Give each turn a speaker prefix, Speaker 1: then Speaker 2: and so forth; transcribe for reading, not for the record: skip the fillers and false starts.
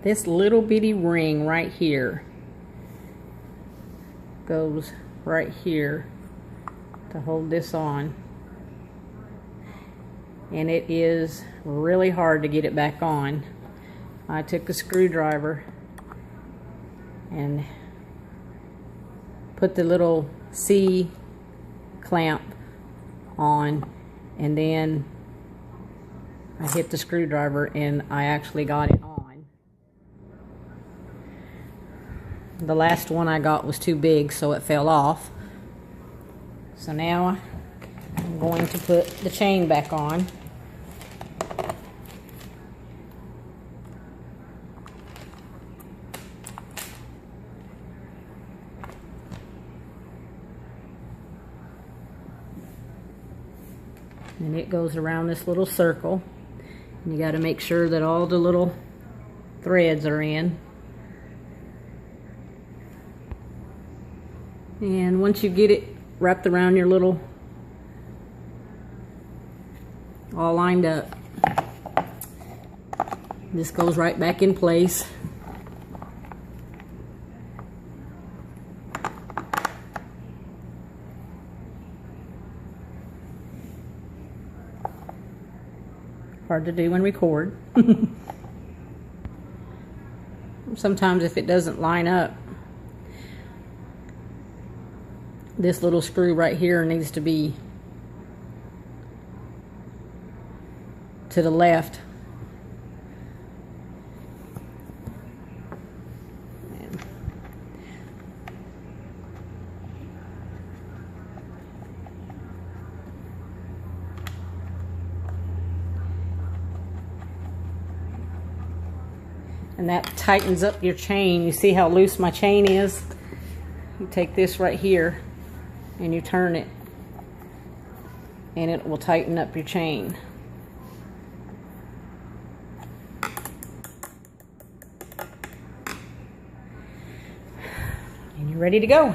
Speaker 1: This little bitty ring right here goes right here to hold this on, and it is really hard to get it back on. I took a screwdriver and put the little C clamp on, and then I hit the screwdriver and I actually got it on. The last one I got was too big, so it fell off. So now I'm going to put the chain back on. And it goes around this little circle. And you got to make sure that all the little threads are in. And once you get it wrapped around your little, all lined up, this goes right back in place. Hard to do and record. Sometimes if it doesn't line up, this little screw right here needs to be to the left. And that tightens up your chain. You see how loose my chain is? You take this right here and you turn it, and it will tighten up your chain. And you're ready to go.